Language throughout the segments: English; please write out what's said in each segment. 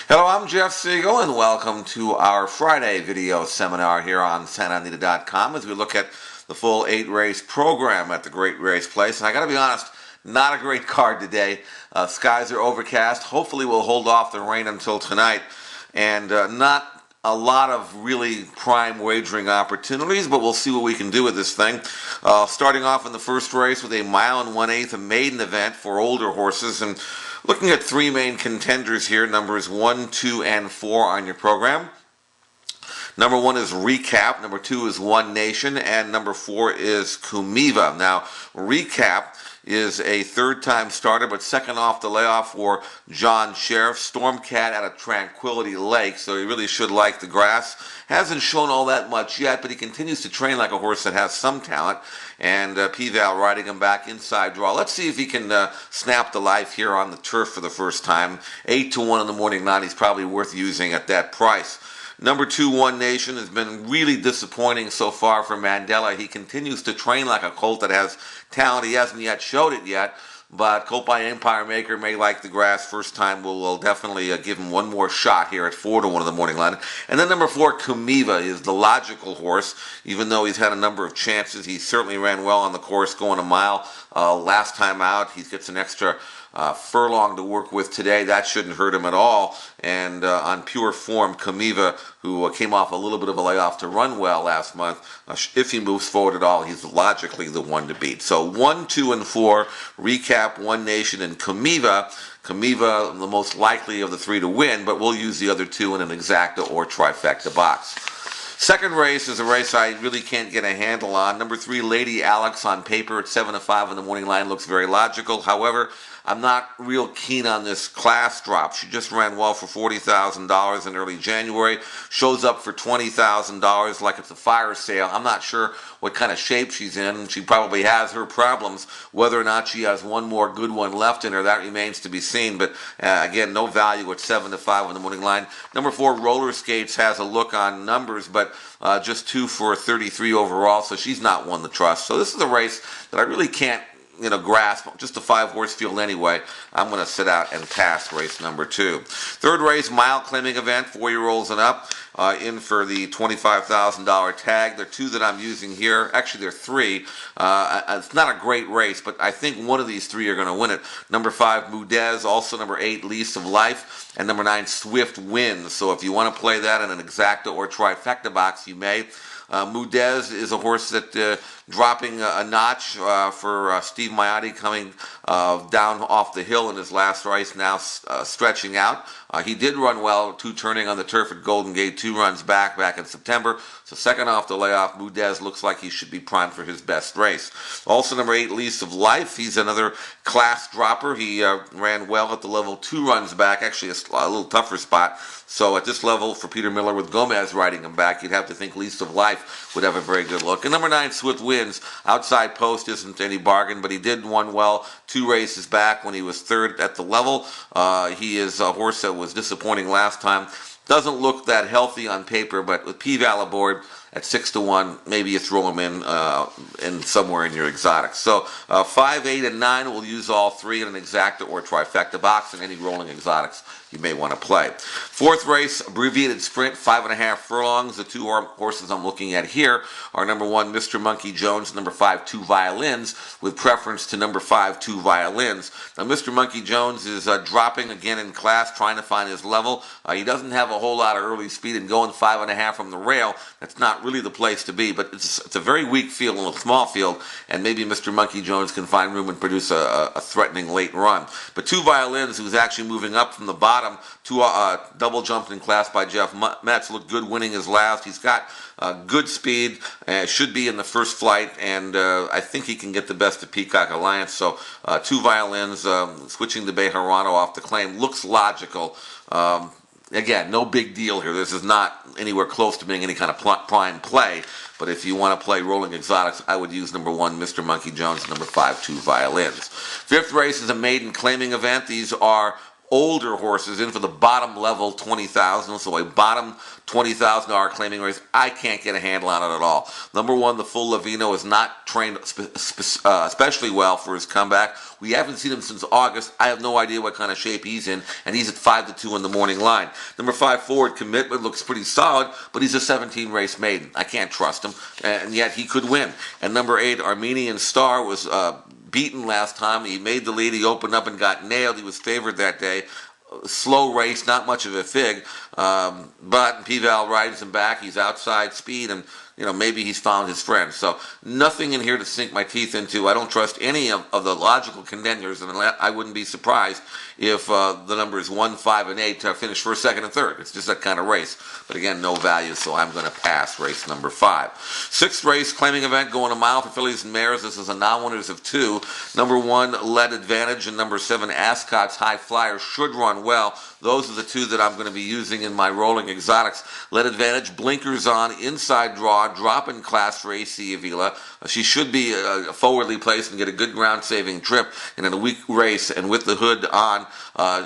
Hello, I'm Jeff Siegel, and welcome to our Friday video seminar here on Anita.com as we look at the full 8-race program at the Great Race Place. And I got to be honest, not a great card today. Skies are overcast. Hopefully we'll hold off the rain until tonight. And not a lot of really prime wagering opportunities, but we'll see what we can do with this thing. Starting off in the first race with a 1 1/8 a maiden event for older horses, and looking at three main contenders here, numbers 1, 2, and 4 on your program. Number 1 is Recap, number 2 is One Nation, and number 4 is Kumiva. Now, Recap is a third-time starter, but second off the layoff for John Sheriff. Stormcat out of Tranquility Lake, so he really should like the grass. Hasn't shown all that much yet, but he continues to train like a horse that has some talent. And P-Val riding him back inside draw. Let's see if he can snap the life here on the turf for the first time. 8-1 in the morning line. He's probably worth using at that price. Number 2, One Nation, has been really disappointing so far for Mandela. He continues to train like a colt that has talent. He hasn't yet showed it yet, but Colt by Empire Maker may like the grass. First time we'll definitely give him one more shot here at 4-1 in the morning line. And then number 4, Kumiva, is the logical horse. Even though he's had a number of chances, he certainly ran well on the course going a mile last time out. He gets an extra furlong to work with today. That shouldn't hurt him at all. And on pure form, Kumiva, who came off a little bit of a layoff to run well last month, if he moves forward at all, he's logically the one to beat. So 1, 2, and 4, Recap, One Nation, and Kumiva. Kumiva, the most likely of the three to win, but we'll use the other two in an exacta or trifecta box. Second race is a race I really can't get a handle on. Number 3, Lady Alex, on paper at 7-5 in the morning line, looks very logical. However, I'm not real keen on this class drop. She just ran well for $40,000 in early January. Shows up for $20,000 like it's a fire sale. I'm not sure what kind of shape she's in. She probably has her problems. Whether or not she has one more good one left in her, that remains to be seen. But again, no value at 7-5 in the morning line. Number 4, Roller Skates, has a look on numbers, but just 2 for 33 overall, so she's not one to trust. So this is a race that I really can't grasp. Just a 5-horse field anyway. I'm going to sit out and pass race number 2. Third race, mile claiming event, 4-year-olds and up, in for the $25,000 tag. There are 2 that I'm using here. Actually, there are 3. It's not a great race, but I think one of these 3 are going to win it. Number 5, Mudez, also number 8, Lease of Life, and number 9, Swift Wins. So if you want to play that in an exacta or trifecta box, you may. Mudez is a horse that dropping a notch for Steve Maiotti, coming down off the hill in his last race, now stretching out. He did run well, 2 turning on the turf at Golden Gate, 2 runs back in September. So second off the layoff, Mudez looks like he should be primed for his best race. Also number 8, Lease of Life. He's another class dropper. He ran well at the level, 2 runs back, actually a little tougher spot. So at this level, for Peter Miller with Gomez riding him back, you'd have to think Lease of Life would have a very good look. And number 9, Swift Wins. Outside post isn't any bargain, but he did run well 2 races back when he was 3rd at the level. He is a horse that was disappointing last time. Doesn't look that healthy on paper, but with P-Val aboard at 6-1, maybe you throw him in somewhere in your exotics. So 5, 8, and 9, we'll use all 3 in an exacta or trifecta box, and any rolling exotics you may want to play. Fourth race, abbreviated sprint, 5.5 furlongs. The 2 horses I'm looking at here are number 1, Mr. Monkey Jones, number 5, 2 Violins, with preference to number 5, 2 Violins. Now, Mr. Monkey Jones is dropping again in class, trying to find his level. He doesn't have a whole lot of early speed, and going 5.5 from the rail, that's not really the place to be, but it's a very weak field and a small field, and maybe Mr. Monkey Jones can find room and produce a threatening late run. But 2 Violins, who's actually moving up from the bottom, double jumped in class by Jeff Metz, looked good winning his last. He's got good speed, should be in the first flight, and I think he can get the best of Peacock Alliance. So 2 Violins, switching to Bejarano off the claim, looks logical. Again, no big deal here. This is not anywhere close to being any kind of prime play, but if you want to play rolling exotics, I would use number 1, Mr. Monkey Jones, number 5, 2 Violins. Fifth race is a maiden claiming event. These are older horses in for the bottom level 20,000, so a bottom $20,000 claiming race. I can't get a handle on it at all. Number one, the full Lavino is not trained especially well for his comeback. We haven't seen him since August. I have no idea what kind of shape he's in, and he's at 5-2 in the morning line. Number 5, Forward Commitment, looks pretty solid, but he's a 17 race maiden. I can't trust him, and yet he could win. And number 8, Armenian Star, was beaten last time. He made the lead. He opened up and got nailed. He was favored that day. Slow race, not much of a fig, but P-Val rides him back. He's outside speed, and maybe he's found his friend. So nothing in here to sink my teeth into. I don't trust any of the logical contenders, and I wouldn't be surprised if the numbers 1, 5, and 8 finish first, second, and third. It's just that kind of race. But again, no value, so I'm going to pass race number 5. 6th race, claiming event, going a mile for fillies and mares. This is a non-winners of 2. Number 1, Lead Advantage, and number 7, Ascot's High Flyer should run well. Those are the 2 that I'm going to be using in my rolling exotics. Lead Advantage, blinkers on, inside draw, drop in class for AC Avila. She should be forwardly placed and get a good ground-saving trip. And in a weak race, and with the hood on,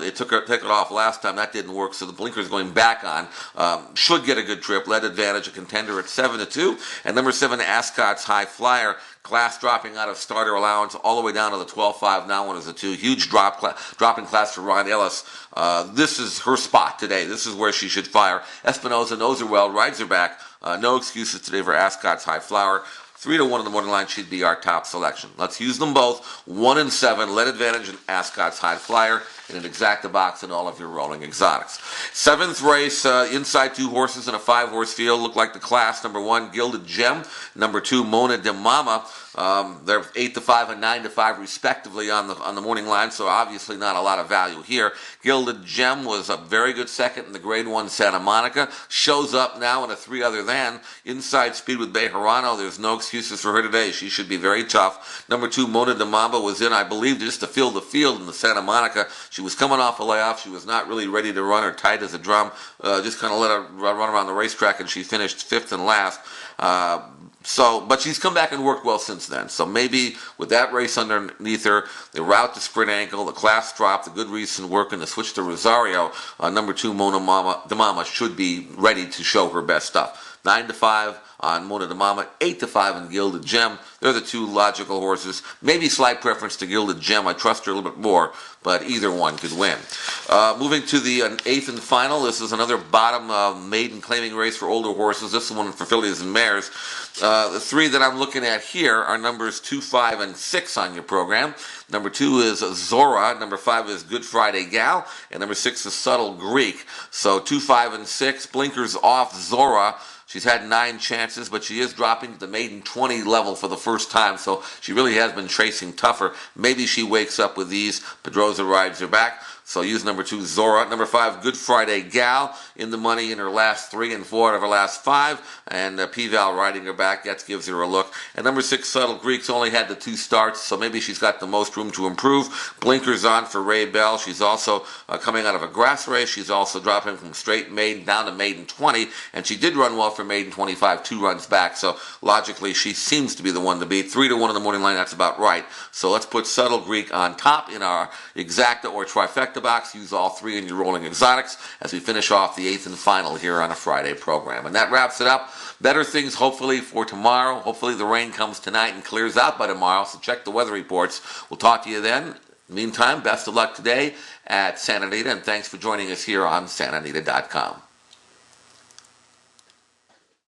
it took it off last time. That didn't work, so the blinkers going back on. Should get a good trip. Lead Advantage, a contender at 7-2. And number 7, Ascot's High Flyer. Class dropping out of starter allowance all the way down to the 12.5. Now one is a 2. Huge drop in class for Ron Ellis. This is her spot today. This is where she should fire. Espinoza knows her well, rides her back. No excuses today for Ascot's High Flower. 3-1 in the morning line should be our top selection. Let's use them both. 1 and 7, Lead Advantage and Ascot's High Flyer in an exacta box in all of your rolling exotics. 7th race, inside 2 horses in a 5-horse field. Look like the class. Number 1, Gilded Gem. Number 2, Mona de Mama. They're 8-5 and 9-5 respectively on the morning line, so obviously not a lot of value here. Gilded Gem was a very good second in the Grade 1 Santa Monica. Shows up now in a 3 other than. Inside speed with Bejarano. There's no excuses for her today. She should be very tough. Number 2, Mona de Mamba, was in, I believe, just to fill the field in the Santa Monica. She was coming off a layoff. She was not really ready to run or tight as a drum. Just kind of let her run around the racetrack, and she finished 5th and last. But she's come back and worked well since then. So maybe with that race underneath her, the route to Sprint Ankle, the class drop, the good recent work, and the switch to Rosario, number 2, Mona de Mama should be ready to show her best stuff. 9-5 on Mona de Mama, 8-5 on Gilded Gem. They're the 2 logical horses. Maybe slight preference to Gilded Gem. I trust her a little bit more, but either one could win. Moving to the 8th and final, this is another bottom maiden claiming race for older horses. This is one for fillies and mares. The 3 that I'm looking at here are numbers 2, 5, and 6 on your program. Number 2 is Zora. Number 5 is Good Friday Gal. And number 6 is Subtle Greek. So 2, 5, and 6. Blinkers off Zora. She's had 9 chances, but she is dropping to the maiden 20 level for the first time, so she really has been tracing tougher. Maybe she wakes up with these. Pedroza rides her back. So use number 2, Zora. Number 5, Good Friday Gal, in the money in her last 3 and 4 out of her last 5. And P-Val riding her back. That gives her a look. And number 6, Subtle Greek's only had the 2 starts, so maybe she's got the most room to improve. Blinkers on for Ray Bell. She's also coming out of a grass race. She's also dropping from straight maiden down to maiden 20. And she did run well for maiden 25, 2 runs back. So logically, she seems to be the one to beat. 3-1 in the morning line, that's about right. So let's put Subtle Greek on top in our exacta or trifecta box. Use all 3 in your rolling exotics as we finish off the 8th and final here on a Friday program. And that wraps it up. Better things hopefully for tomorrow. Hopefully the rain comes tonight and clears out by tomorrow, so check the weather reports. We'll talk to you then. Meantime, best of luck today at Santa Anita, and thanks for joining us here on SantaAnita.com.